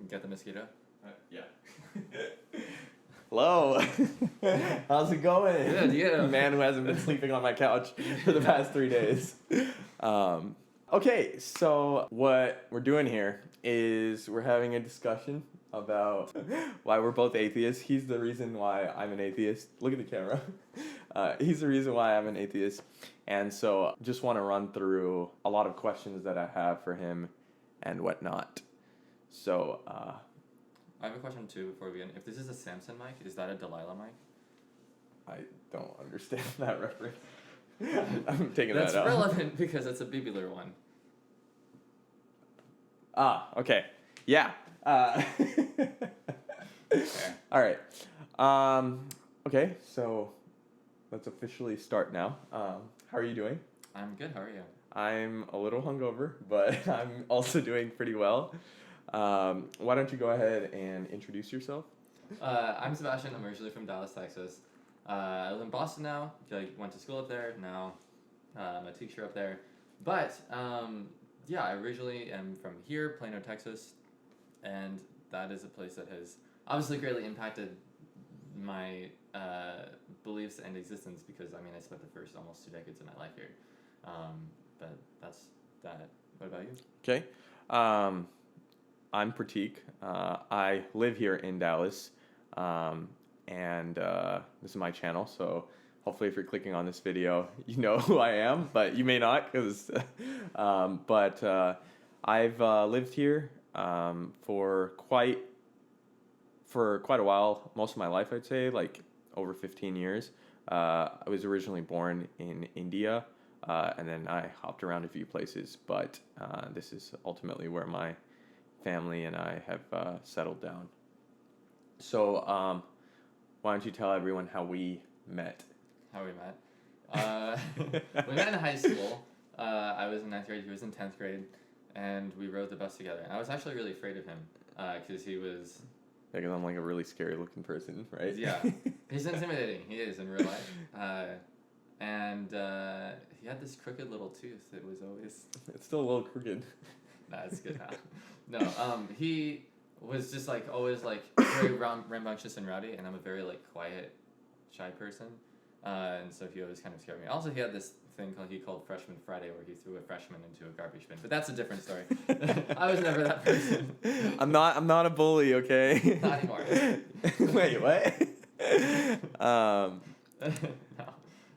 Get the mosquito? Yeah. Hello. How's it going? Good, yeah. Man who hasn't been sleeping on my couch for the past 3 days. Okay, so what we're doing here is we're having a discussion about why we're both atheists. He's the reason why I'm an atheist. Look at the camera. He's the reason why I'm an atheist. And so just want to run through a lot of questions that I have for him and whatnot. So, I have a question too before we begin. If this is a Samson mic, is that a Delilah mic? I don't understand that reference. I'm taking that out. That's relevant because it's a Bibular one. Okay. Yeah. Okay. All right. Okay, so let's officially start now. How are you doing? I'm good, how are you? I'm a little hungover, but I'm also doing pretty well. Why don't you go ahead and introduce yourself? I'm Sebastian. I'm originally from Dallas, Texas. I live in Boston now. I went to school up there. Now I'm a teacher up there. But yeah, I originally am from here, Plano, Texas. And that is a place that has obviously greatly impacted my beliefs and existence because, I mean, I spent the first almost 2 decades of my life here. But that's that. What about you? Okay. I'm Pratik. I live here in Dallas, and this is my channel, so hopefully if you're clicking on this video, you know who I am, but you may not, because, I've lived here for quite a while, most of my life, I'd say, like over 15 years. I was originally born in India, and then I hopped around a few places, but this is ultimately where my family and I have settled down. So, why don't you tell everyone how we met? How we met? We met in high school. I was in 9th grade, he was in 10th grade, and we rode the bus together. And I was actually really afraid of him, because he was... Yeah, because I'm like a really scary looking person, right? Yeah. He's intimidating, he is in real life. And he had this crooked little tooth that was always... It's still a little crooked. Nah, it's good now. No, he was just like always like very rambunctious and rowdy, and I'm a very like quiet, shy person, and so he always kind of scared me. Also, he had this thing he called Freshman Friday, where he threw a freshman into a garbage bin, but that's a different story. I was never that person. I'm not a bully, okay? Not anymore. Wait, what?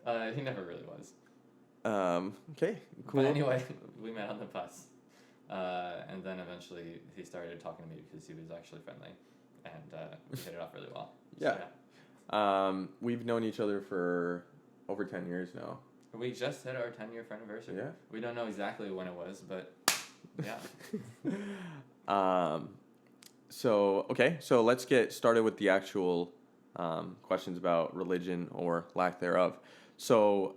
No, he never really was. Okay, cool. But anyway, we met on the bus. And then eventually he started talking to me because he was actually friendly, and we hit it off really well. Yeah. So, yeah. We've known each other for over 10 years now. We just hit our 10-year anniversary. Yeah. We don't know exactly when it was, but yeah. So let's get started with the actual questions about religion or lack thereof. So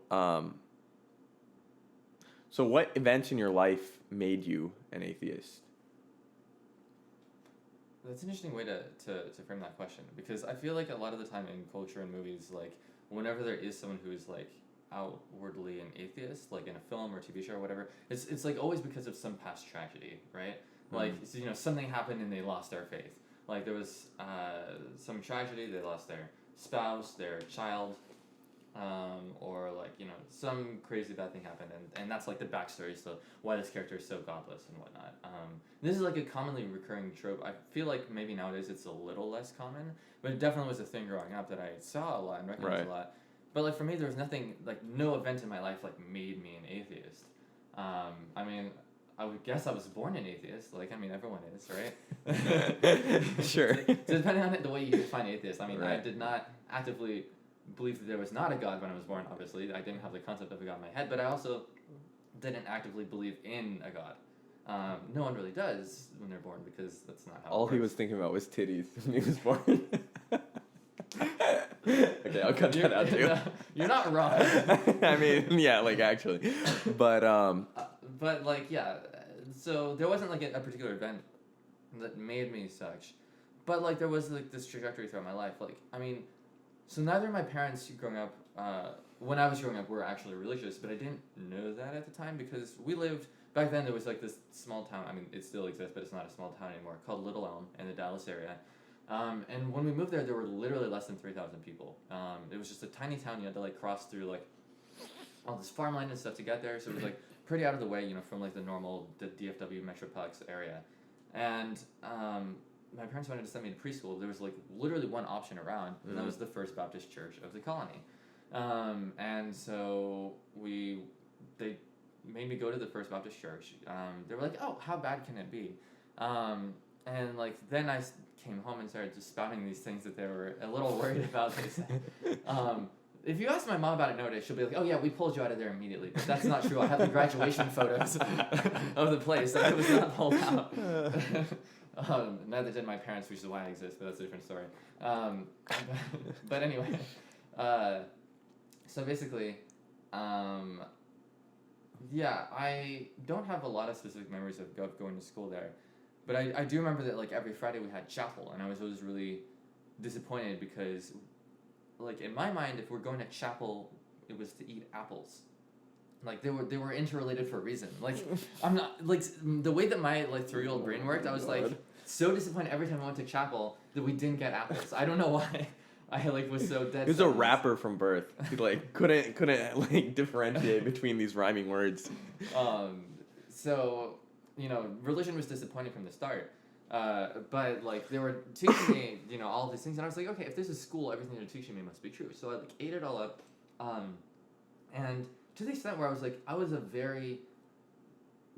what events in your life made you an atheist? That's an interesting way to frame that question, because I feel like a lot of the time in culture and movies, like whenever there is someone who is like outwardly an atheist, like in a film or TV show or whatever, it's like always because of some past tragedy, right? Mm-hmm. Like, you know, something happened and they lost their faith. Like there was some tragedy, they lost their spouse, their child, or like, you know, some crazy bad thing happened, and that's like the backstory, so why this character is so godless and whatnot. This is like a commonly recurring trope. I feel like maybe nowadays it's a little less common, but it definitely was a thing growing up that I saw a lot and recognized a lot. But like for me, there was nothing, like no event in my life like made me an atheist. I mean, I would guess I was born an atheist. Like, I mean, everyone is, right? Sure. So depending on the way you define atheist, I mean, I did not actively believe that there was not a God when I was born, obviously. I didn't have the concept of a God in my head, but I also didn't actively believe in a God. No one really does when they're born, because that's not how all it works. He was thinking about was titties when he was born. Okay, I'll cut that out too. You're not wrong. I mean, yeah, like actually. But like, yeah, so there wasn't like a particular event that made me such, but like there was like this trajectory throughout my life. Like, I mean, so neither of my parents growing up, when I was growing up, were actually religious, but I didn't know that at the time because we lived back then there was like this small town. I mean, it still exists, but it's not a small town anymore. Called Little Elm in the Dallas area. And when we moved there were literally less than 3,000 people. It was just a tiny town. You had to like cross through like all this farmland and stuff to get there. So it was like pretty out of the way, you know, from like the DFW Metroplex area. And my parents wanted to send me to preschool. There was like literally one option around, and that was the First Baptist Church of the colony. And so they made me go to the First Baptist Church. They were like, oh, how bad can it be? And like then I came home and started just spouting these things that they were a little worried about. They said, if you ask my mom about it nowadays, she'll be like, oh yeah, we pulled you out of there immediately. But that's not true. I have the graduation photos of the place. Like, it was not pulled out. Neither did my parents, which is why I exist, but that's a different story. But anyway, so basically, yeah, I don't have a lot of specific memories of going to school there. But I do remember that like every Friday we had chapel, and I was always really disappointed because, like, in my mind, if we're going to chapel, it was to eat apples. Like, they were interrelated for a reason. Like, I'm not, like, the way that my, like, 3-year-old brain worked, I was, like, so disappointed every time I went to chapel that we didn't get apples. I don't know why. I, like, was so dead. He was a rapper from birth. He, like, couldn't, like, differentiate between these rhyming words. So, you know, religion was disappointing from the start. But like they were teaching me, you know, all these things, and I was like, okay, if this is school, everything they're teaching me must be true. So I like ate it all up, and to the extent where I was like, I was a very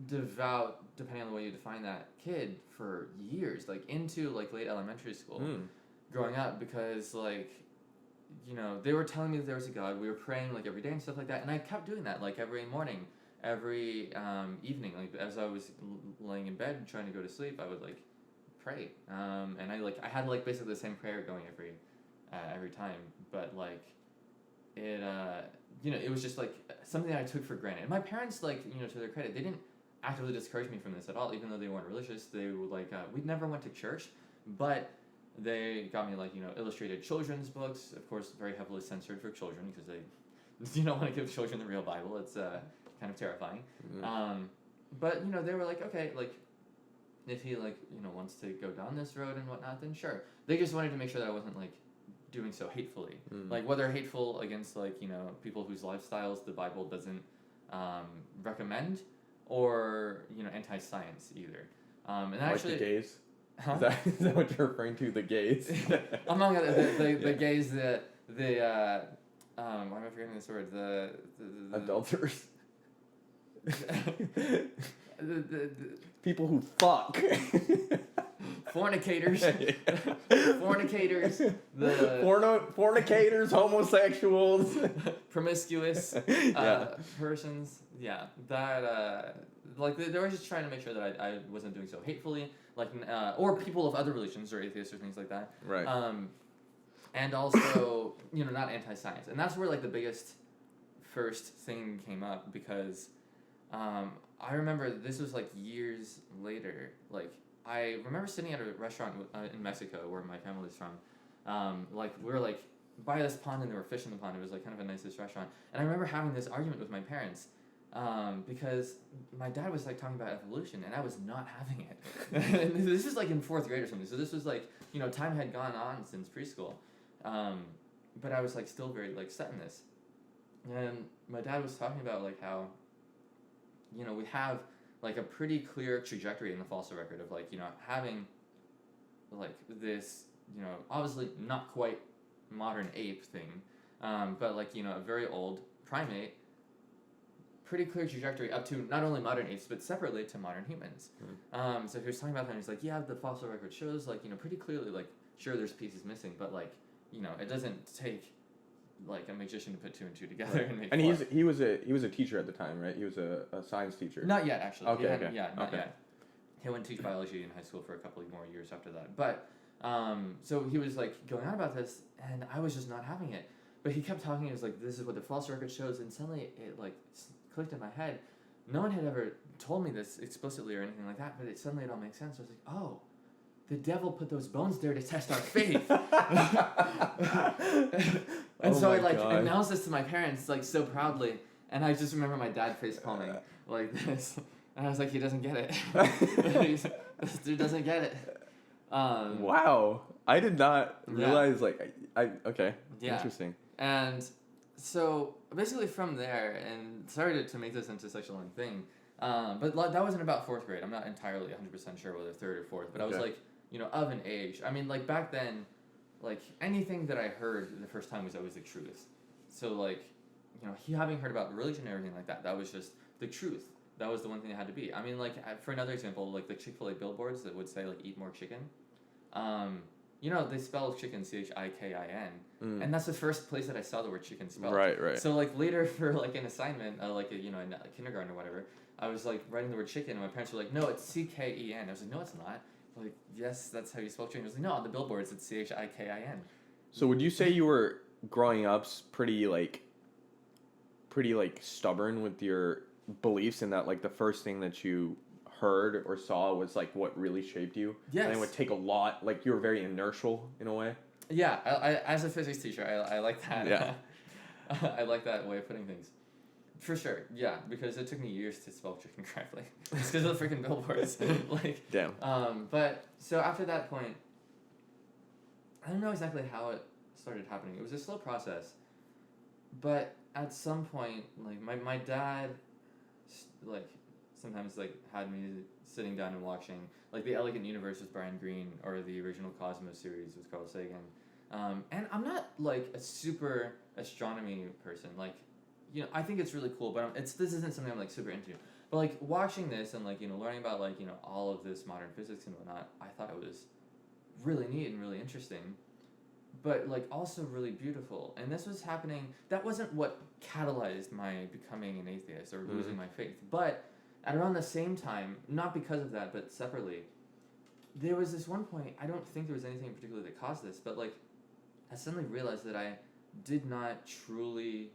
devout, depending on the way you define that, kid for years, like into like late elementary school, growing up, because like, you know, they were telling me that there was a God. We were praying like every day and stuff like that, and I kept doing that like every morning, every evening, like as I was laying in bed trying to go to sleep, I would like pray, and I had like basically the same prayer going every time, but like it you know, it was just like something that I took for granted. My parents, like, you know, to their credit, they didn't actively discourage me from this at all, even though they weren't religious. They were like, we never went to church, but they got me like, you know, illustrated children's books, of course very heavily censored for children because they, you don't want to give children the real Bible. It's kind of terrifying. But you know, they were like, okay, like if he like, you know, wants to go down this road and whatnot, then sure. They just wanted to make sure that I wasn't like doing so hatefully, like whether hateful against like, you know, people whose lifestyles the Bible doesn't recommend, or, you know, anti-science either. And like actually, the gays. Huh? Is that what you're referring to? The gays? Among the gays, why am I forgetting this word? The adulterers. the people who fuck. Fornicators, fornicators, homosexuals, promiscuous persons. Yeah, that like they were just trying to make sure that I wasn't doing so hatefully, like or people of other religions or atheists or things like that. Right. And also, you know, not anti-science, and that's where like the biggest first thing came up, because I remember this was like years later, like. I remember sitting at a restaurant in Mexico where my family's from. Like, we were, like, by this pond, and there were fish in the pond. It was, like, kind of a nicest restaurant. And I remember having this argument with my parents because my dad was, like, talking about evolution, and I was not having it. And this was, like, in 4th grade or something. So this was, like, you know, time had gone on since preschool. But I was, like, still very, like, set in this. And my dad was talking about, like, how, you know, we have like a pretty clear trajectory in the fossil record of like, you know, having like this, you know, obviously not quite modern ape thing, but like, you know, a very old primate, pretty clear trajectory up to not only modern apes, but separately to modern humans. So he was talking about that, and he's like, yeah, the fossil record shows like, you know, pretty clearly like, sure, there's pieces missing, but like, you know, it doesn't take like a magician to put 2 and 2 together and make. And he was a teacher at the time, right? He was a science teacher. Not yet, actually. Okay. Yeah, not yet. He went to teach biology in high school for a couple of more years after that. But so he was like going on about this, and I was just not having it. But he kept talking. He was like, "This is what the fossil record shows," and suddenly it like clicked in my head. No one had ever told me this explicitly or anything like that, but suddenly it all makes sense. I was like, "Oh, the devil put those bones there to test our faith." And so I like announced this to my parents like so proudly, and I just remember my dad face palming like this. And I was like, he doesn't get it. This dude doesn't get it. Wow. I did not realize, like, I okay. Yeah. Interesting. And so, basically from there, and sorry to make this into such a long thing, but that wasn't about 4th grade. I'm not entirely 100% sure whether 3rd or 4th, but I was like, you know, of an age. I mean, like, back then, like, anything that I heard the first time was always the truth. So, like, you know, having heard about religion and everything like that, that was just the truth. That was the one thing it had to be. I mean, like, for another example, like the Chick-fil-A billboards that would say, like, eat more chicken. You know, they spell chicken CHIKIN. And that's the first place that I saw the word chicken spelled. Right. So, like, later for, like, an assignment, like, you know, in kindergarten or whatever, I was, like, writing the word chicken, and my parents were like, no, it's CKEN. I was like, no, it's not. Like, yes, that's how you spell chicken. I was like, no, on the billboards, it's CHIKIN. So would you say you were growing up pretty stubborn with your beliefs, and that, like, the first thing that you heard or saw was, like, what really shaped you? Yes. And it would take a lot, like, you were very inertial in a way? Yeah, I as a physics teacher, I like that. Yeah. I like that way of putting things. For sure, yeah, because it took me years to spell chicken correctly. Just because of the freaking billboards. Like, damn. But, so after that point, I don't know exactly how it started happening. It was a slow process. But at some point, like, my dad, like, sometimes, like, had me sitting down and watching, like, The Elegant Universe with Brian Greene, or the original Cosmos series with Carl Sagan. And I'm not, like, a super astronomy person. Like, you know, I think it's really cool, but this isn't something I'm, like, super into. But, like, watching this and, like, you know, learning about, like, you know, all of this modern physics and whatnot, I thought it was really neat and really interesting, but, like, also really beautiful. And this was happening, that wasn't what catalyzed my becoming an atheist or losing my faith. But at around the same time, not because of that, but separately, there was this one point, I don't think there was anything in particular that caused this, but, like, I suddenly realized that I did not truly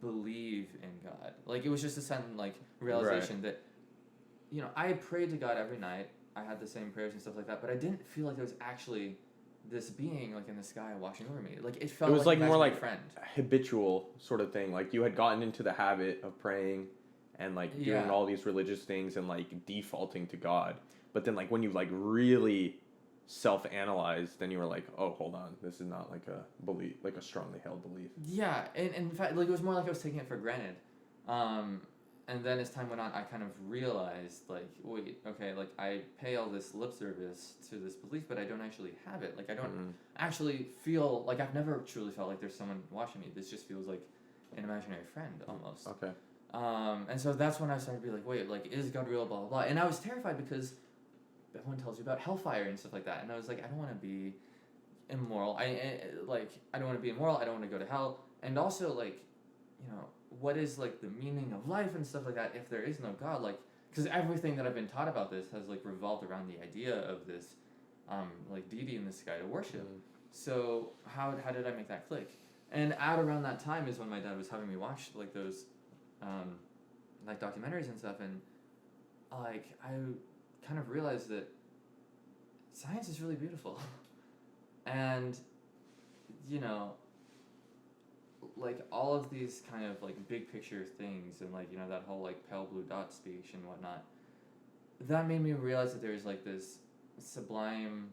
believe in God. Like, it was just a sudden, like, realization that, you know, I prayed to God every night. I had the same prayers and stuff like that, but I didn't feel like there was actually this being, like, in the sky watching over me. Like, it felt it was like more like friend. Habitual sort of thing. Like, you had gotten into the habit of praying and, like, doing all these religious things and, like, defaulting to God. But then, like, when you, like, really self-analyzed, then you were like, oh, hold on, this is not, like, a belief, like a strongly held belief. Yeah, and in fact, like, it was more like I was taking it for granted. And then as time went on, I kind of realized, like, wait, okay, like, I pay all this lip service to this belief, but I don't actually have it. Like, I don't actually feel, like, I've never truly felt like there's someone watching me. This just feels like an imaginary friend, almost. Okay. And so that's when I started to be like, wait, like, is God real, blah, blah, blah. And I was terrified because everyone tells you about hellfire and stuff like that. And I was like, I don't want to be immoral. I don't want to be immoral. I don't want to go to hell. And also, like, you know, what is, like, the meaning of life and stuff like that if there is no God? Like, because everything that I've been taught about this has, like, revolved around the idea of this, like, deity in the sky to worship. So how did I make that click? And at around that time is when my dad was having me watch, like, those, like, documentaries and stuff, and, like, I kind of realized that science is really beautiful. And, you know, like, all of these kind of, like, big picture things and, like, you know, that whole, like, pale blue dot speech and whatnot, that made me realize that there's, like, this sublime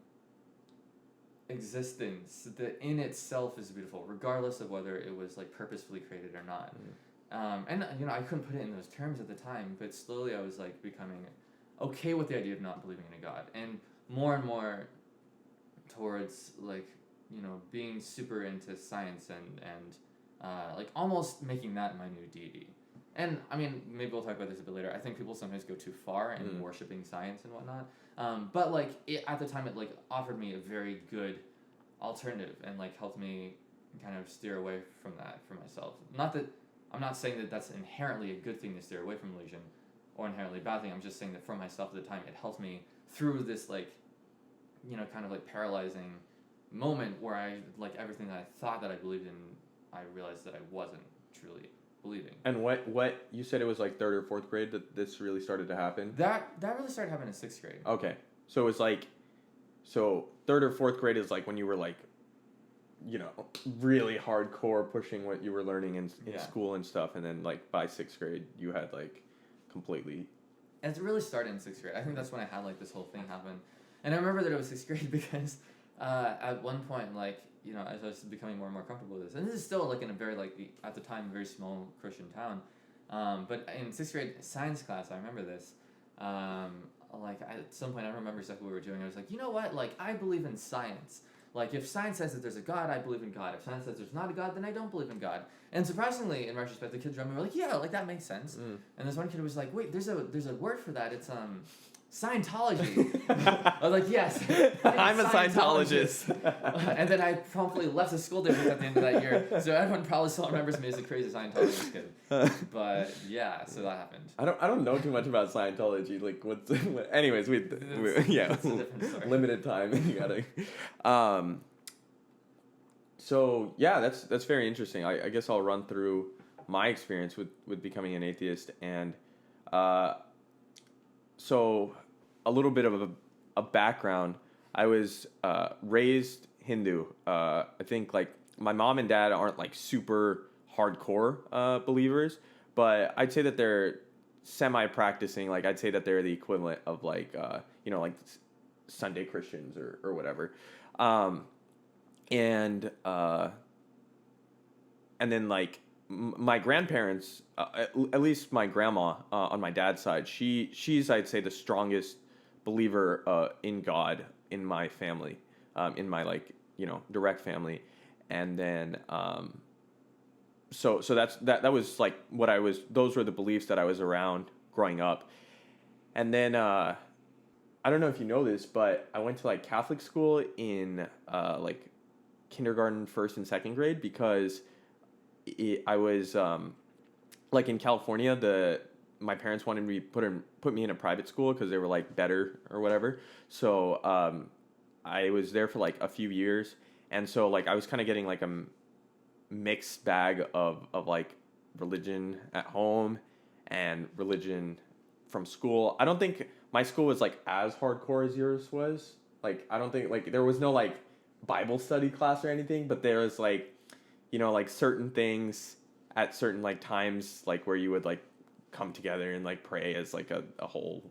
existence that in itself is beautiful, regardless of whether it was, like, purposefully created or not. And, you know, I couldn't put it in those terms at the time, but slowly I was, like, becoming okay with the idea of not believing in a God, and more towards, like, you know, being super into science and like, almost making that my new deity. And, I mean, maybe we'll talk about this a bit later. I think people sometimes go too far in worshipping science and whatnot. But, like, at the time, it, like, offered me a very good alternative and, like, helped me kind of steer away from that for myself. Not that, I'm not saying that that's inherently a good thing to steer away from religion or inherently a bad thing. I'm just saying that for myself at the time, it helped me through this, like, you know, kind of, like, paralyzing moment where I, like, everything that I thought that I believed in, I realized that I wasn't truly believing. And what you said, it was like 3rd or 4th grade that this really started to happen? That really started happening in 6th grade. Okay. So it was like, so 3rd or 4th grade is like when you were, like, you know, really hardcore pushing what you were learning in school and stuff, and then, like, by 6th grade you had, like, completely And it really started in 6th grade. I think that's when I had like this whole thing happen. And I remember that it was 6th grade because at one point, like, you know, as I was becoming more and more comfortable with this, and this is still like in a very, like, at the time, very small Christian town. But in 6th grade science class, I remember this. Like, at some point, I don't remember exactly what we were doing. I was like, you know what? Like, I believe in science. Like, if science says that there's a God, I believe in God. If science says there's not a God, then I don't believe in God. And surprisingly, in retrospect, the kids around me were like, yeah, like, that makes sense. And this one kid was like, wait, there's a word for that. It's, Scientology. I was like, yes. I'm a Scientologist. And then I promptly left the school district at the end of that year. So everyone probably still remembers me as a crazy Scientologist kid. But yeah, so that happened. I don't know too much about Scientology. Like, anyways, yeah, it's a different story. Limited time. You gotta. So yeah, that's very interesting. I guess I'll run through my experience with becoming an atheist, and so a little bit of a background. I was raised Hindu. I think like my mom and dad aren't like super hardcore believers, but I'd say that they're semi-practicing. Like, I'd say that they're the equivalent of like like Sunday Christians or whatever. And then like my grandparents, at least my grandma on my dad's side, she's I'd say the strongest believer in God in my family, in my like direct family, and then so that was like what I was. Those were the beliefs that I was around growing up, and then I don't know if you know this, but I went to like Catholic school in like kindergarten, 1st and 2nd grade because I was like in California. My parents wanted me put me in a private school because they were like better or whatever. So I was there for like a few years, and so like I was kind of getting like a mixed bag of like religion at home and religion from school. I don't think my school was like as hardcore as yours was. Like, I don't think like there was no like Bible study class or anything, but there was like like certain things at certain like times, like where you would like come together and like pray as like a whole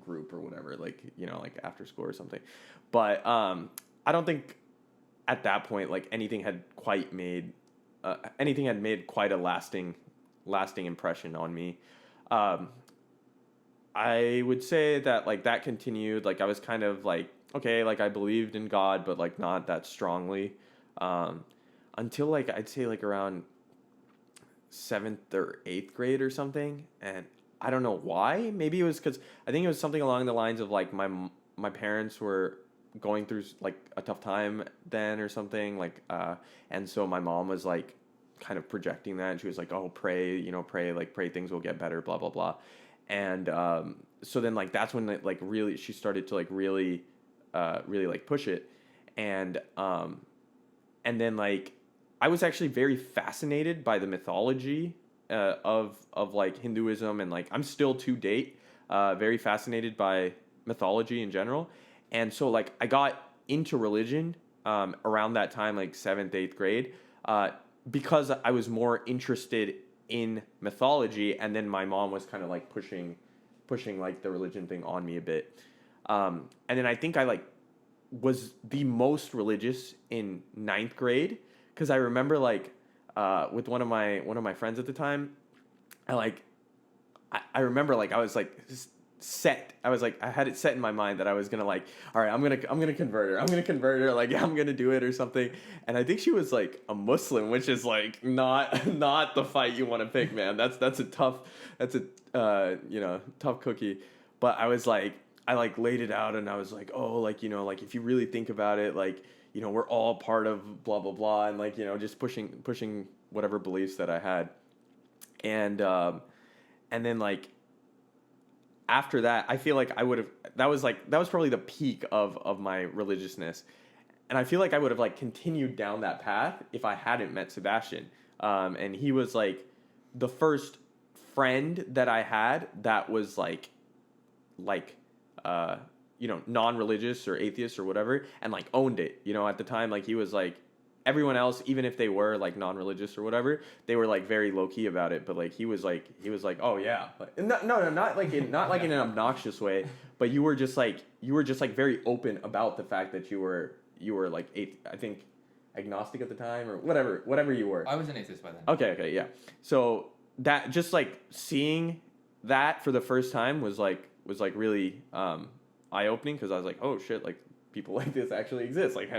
group or whatever, like like after school or something. But I don't think at that point like anything had made quite a lasting impression on me. I would say that like that continued. Like, I was kind of like, okay, like I believed in God, but like not that strongly, until like I'd say like around 7th or 8th grade or something. And I don't know why. Maybe it was because I think it was something along the lines of like my parents were going through like a tough time then or something, like and so my mom was like kind of projecting that, and she was like, oh, pray things will get better, blah blah blah. And so then like that's when like really she started to like really like push it. And then like I was actually very fascinated by the mythology of like Hinduism, and like I'm still to date very fascinated by mythology in general. And so like I got into religion around that time, like 7th, 8th grade, because I was more interested in mythology, and then my mom was kind of like pushing like the religion thing on me a bit. And then I think I like was the most religious in 9th grade, because I remember like with one of my friends at the time, I remember like I was like set. I was like, I had it set in my mind that I was gonna like, all right, I'm gonna convert her, like I'm gonna do it or something. And I think she was like a Muslim, which is like not the fight you want to pick, man. That's a tough tough cookie. But I was like, I like laid it out, and I was like, oh, like like if you really think about it, like we're all part of blah blah blah, and like just pushing whatever beliefs that I had. And then like after that, I feel like that was probably the peak of my religiousness. And I feel like I would have like continued down that path if I hadn't met Sebastian. And he was like the first friend that I had that was like non-religious or atheist or whatever, and like owned it. At the time, like he was like everyone else, even if they were like non-religious or whatever, they were like very low key about it. But like he was like, oh yeah, like, no, not like in in an obnoxious way, but you were just like very open about the fact that you were like I think agnostic at the time or whatever you were. I was an atheist by then. Okay, yeah. So that just like seeing that for the first time was like really eye opening, because I was like, oh shit, like people like this actually exist, like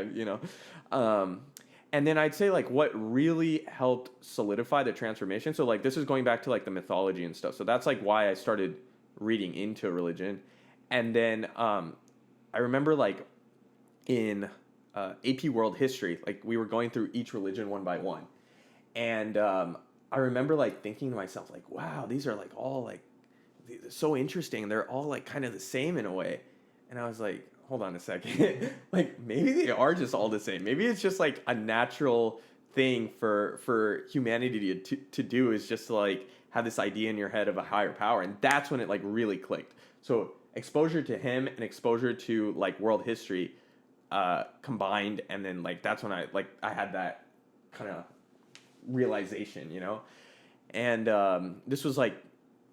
and then I'd say like what really helped solidify the transformation. So like this is going back to like the mythology and stuff. So that's like why I started reading into religion. And then I remember like in AP World History, like we were going through each religion one by one. And I remember like thinking to myself like, wow, these are like all like so interesting. They're all like kind of the same in a way. And I was like, hold on a second. Like maybe they are just all the same. Maybe it's just like a natural thing for humanity to do, is just to like have this idea in your head of a higher power. And that's when it like really clicked. So exposure to him and exposure to like world history combined, and then like that's when I had that kind of realization, you know. And this was like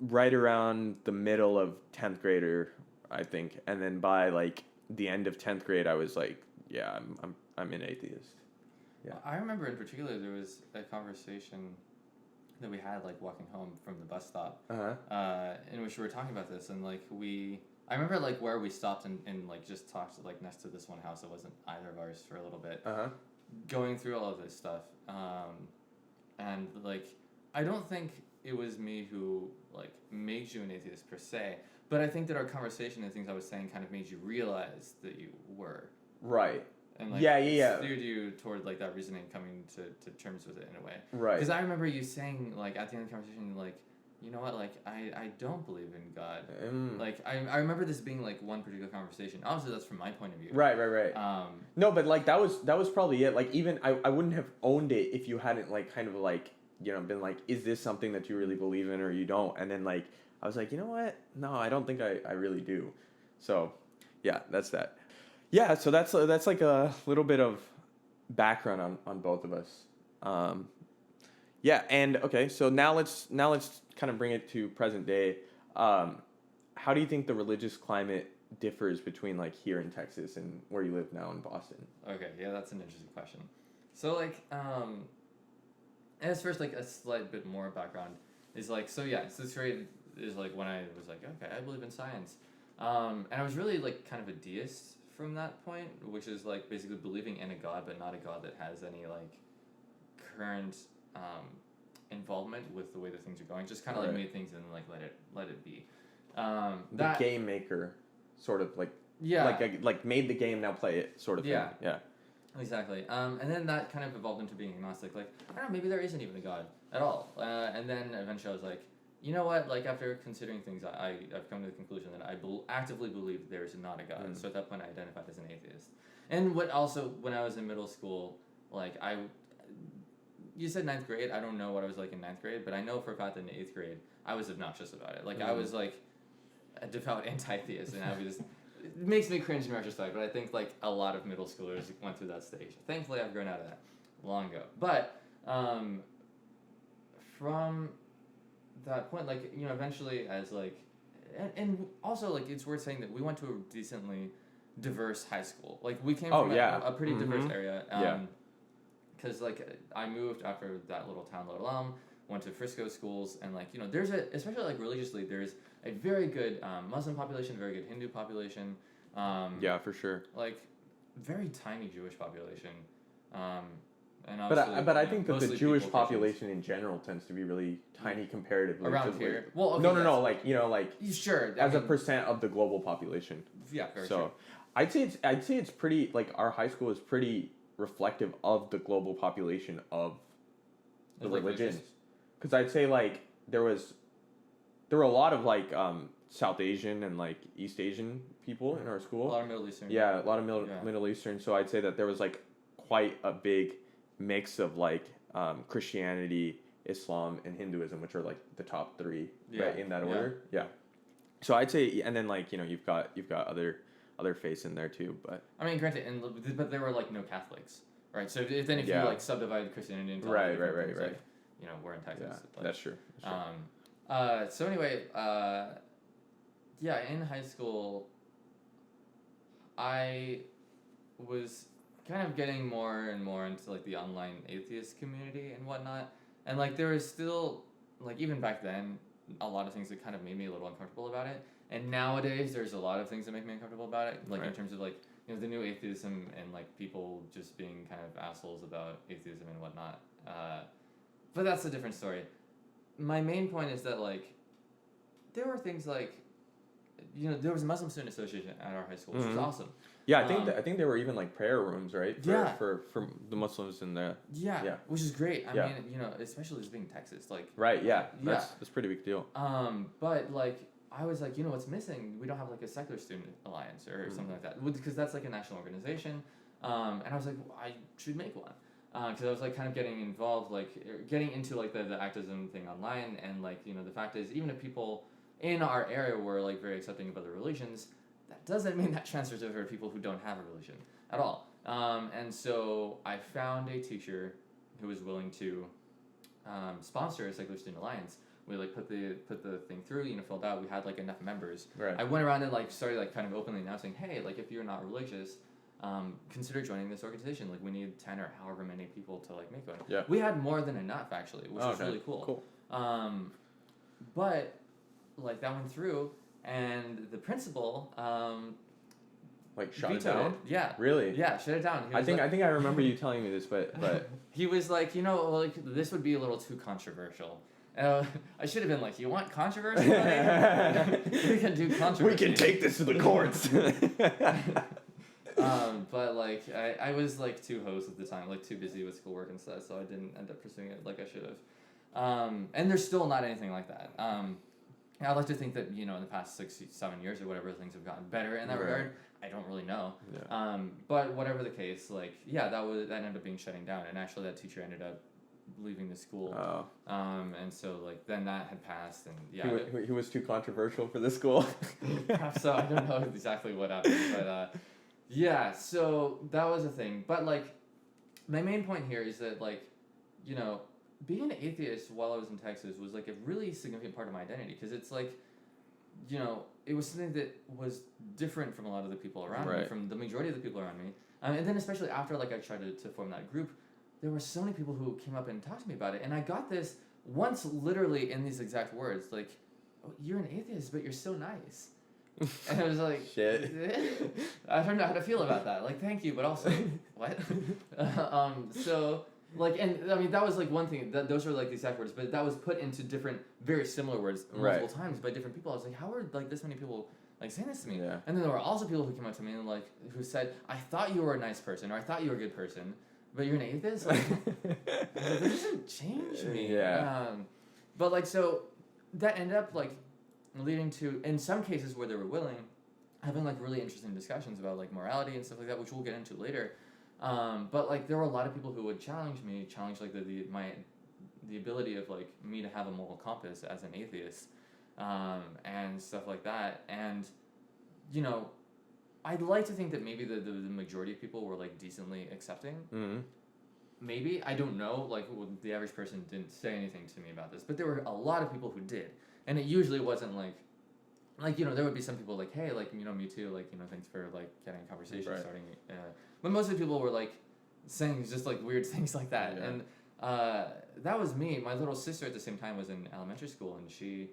right around the middle of 10th grade, or I think, and then by like the end of 10th grade I was like, yeah, I'm an atheist. Yeah. I remember in particular there was a conversation that we had like walking home from the bus stop, in which we were talking about this, and like I remember like where we stopped and like just talked like next to this one house that wasn't either of ours for a little bit, going through all of this stuff, and like I don't think it was me who like made you an atheist per se, but I think that our conversation and things I was saying kind of made you realize that you were. Right. And like steered you toward like that reasoning, coming to terms with it in a way. Right. Because I remember you saying like at the end of the conversation, like, you know what, like I don't believe in God. Like I remember this being like one particular conversation. Obviously that's from my point of view. Right. No, but like that was probably it. Like even I wouldn't have owned it if you hadn't like kind of like, you know, been like, is this something that you really believe in or you don't? And then like I was like, you know what? No, I don't think I really do. So yeah, that's that. Yeah, so that's like a little bit of background on both of us. Yeah, and okay, so now let's kind of bring it to present day. How do you think the religious climate differs between like here in Texas and where you live now in Boston? Okay, yeah, that's an interesting question. So like, as first like a slight bit more background is like, so yeah, sixth grade is like when I was like, okay, I believe in science, and I was really like kind of a deist from that point, which is like basically believing in a God, but not a God that has any like current involvement with the way that things are going. Just kind of like made things and like let it be. The game maker, sort of like, yeah, like made the game, now play it sort of thing. Yeah. Exactly. And then that kind of evolved into being agnostic. Like, I don't know, maybe there isn't even a God at all. And then eventually I was like, you know what? Like, after considering things, I've come to the conclusion that I actively believe there is not a God. So at that point, I identified as an atheist. And when I was in middle school, like, you said 9th grade. I don't know what I was like in 9th grade, but I know for a fact that in 8th grade, I was obnoxious about it. Like, I was, like, a devout anti-theist, and I was... It makes me cringe in retrospect, but I think, like, a lot of middle schoolers went through that stage. Thankfully, I've grown out of that long ago. But, from that point, like, you know, eventually as, like... And also, like, it's worth saying that we went to a decently diverse high school. Like, we came from a pretty diverse area. Because, like, I moved after that little town, Little Elm, went to Frisco schools, and, like, you know, there's especially, like, religiously, there's a very good Muslim population, very good Hindu population. Yeah, for sure. Like, very tiny Jewish population. And but I think that the Jewish population in general tends to be really tiny comparatively. Around here? Well, okay, no, like, you know, like... Sure. As a percent of the global population. Yeah, very true. I'd say it's pretty, like, our high school is pretty reflective of the global population of the religions. Because I'd say, like, there were a lot of, like, South Asian and, like, East Asian people in our school. A lot of Middle Eastern. Yeah, a lot of Middle Eastern. So I'd say that there was, like, quite a big mix of, like, Christianity, Islam, and Hinduism, which are, like, the top three, right, in that order. Yeah. So I'd say, and then, like, you know, you've got other faiths in there too, but... I mean, granted, but there were, like, no Catholics. right? So if you like subdivide Christianity into right, different right, things, right. like, you know, we're in Texas. Yeah, Like, that's true. So anyway, yeah, in high school, I was kind of getting more and more into like the online atheist community and whatnot, and like there was still, like, even back then, a lot of things that kind of made me a little uncomfortable about it. And nowadays, there's a lot of things that make me uncomfortable about it, like in terms of like, you know, the new atheism and like people just being kind of assholes about atheism and whatnot. But that's a different story. My main point is that like there were things like, you know, there was a Muslim Student Association at our high school, which was awesome. Yeah, I think there were even like prayer rooms, right? For the Muslims in the which is great. I mean, you know, especially as being Texas, like that's a pretty big deal. But like I was like, you know, what's missing? We don't have like a secular student alliance or something like that, because that's like a national organization. And I was like, well, I should make one, because I was like kind of getting involved, like getting into like the activism thing online, and like, you know, the fact is, even if people in our area were like very accepting of other religions, that doesn't mean that transfers over to people who don't have a religion at all. And so I found a teacher who was willing to sponsor a secular student alliance. We like put the thing through, you know, filled out. We had like enough members. Right. I went around and like started like kind of openly announcing, hey, like if you're not religious, consider joining this organization. Like we need 10 or however many people to like make one. Yeah. We had more than enough actually, which was really cool. But like that went through, and the principal like shut it vetoed down. It. Yeah. Really? Yeah, shut it down. I think I remember you telling me this, but he was like, you know, like this would be a little too controversial. I should have been like, you want controversy? We can do controversy. We can take this to the courts. But like I was like too hosed at the time, like too busy with schoolwork and stuff, so I didn't end up pursuing it like I should have. And there's still not anything like that. I'd like to think that, you know, in the past 6-7 years or whatever, things have gotten better in that regard. I don't really know. Yeah. But whatever the case, like, yeah, that ended up being shutting down, and actually that teacher ended up leaving the school. Oh. And so like then that had passed, and he was too controversial for the school. Perhaps so. I don't know exactly what happened, but yeah, so that was a thing. But like my main point here is that, like, you know, being an atheist while I was in Texas was like a really significant part of my identity, because it's like, you know, it was something that was different from a lot of the people around me, from the majority of the people around me. And then especially after like I tried to form that group, there were so many people who came up and talked to me about it, and I got this once literally in these exact words, like, oh, you're an atheist, but you're so nice. And I was like, shit. I don't know how to feel about that. Like, thank you, but also, what? So, like, and I mean, that was like one thing, those were like the exact words, but that was put into different, very similar words multiple times by different people. I was like, how are like this many people like saying this to me? Yeah. And then there were also people who came up to me and like, who said, I thought you were a nice person, or I thought you were a good person, but you're an atheist? Like, that doesn't change me. Yeah. But like, so that ended up like leading to, in some cases where they were willing, having like really interesting discussions about like morality and stuff like that, which we'll get into later. But like there were a lot of people who would challenge like the ability of like me to have a moral compass as an atheist, and stuff like that. And, you know, I'd like to think that maybe the majority of people were like decently accepting. Mm-hmm. Maybe, I don't know, like the average person didn't say anything to me about this, but there were a lot of people who did. And it usually wasn't like, you know, there would be some people like, hey, like, you know, me too, like, you know, thanks for like getting a conversation starting. But most of the people were like saying just like weird things like that. Yeah. And that was me. My little sister at the same time was in elementary school, and she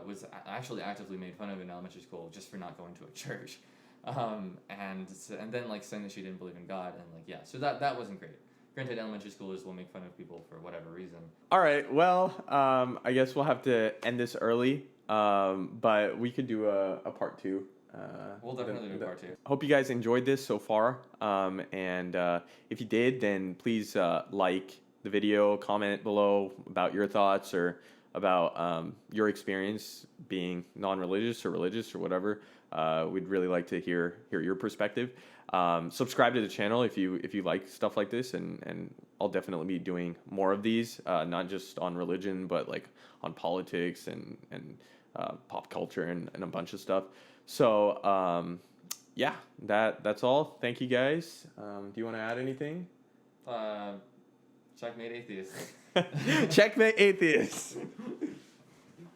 was actually actively made fun of in elementary school just for not going to a church. And then like saying that she didn't believe in God, and like, yeah, so that wasn't great. Granted, elementary schoolers will make fun of people for whatever reason. All right, well, I guess we'll have to end this early, but we could do a part 2. We'll definitely do part 2. Hope you guys enjoyed this so far, and if you did, then please like the video, comment below about your thoughts or about your experience being non-religious or religious or whatever. We'd really like to hear your perspective. Subscribe to the channel if you like stuff like this, and I'll definitely be doing more of these, not just on religion, but like on politics and pop culture and a bunch of stuff. So yeah, that's all. Thank you guys. Do you want to add anything? Checkmate atheists. Checkmate atheists.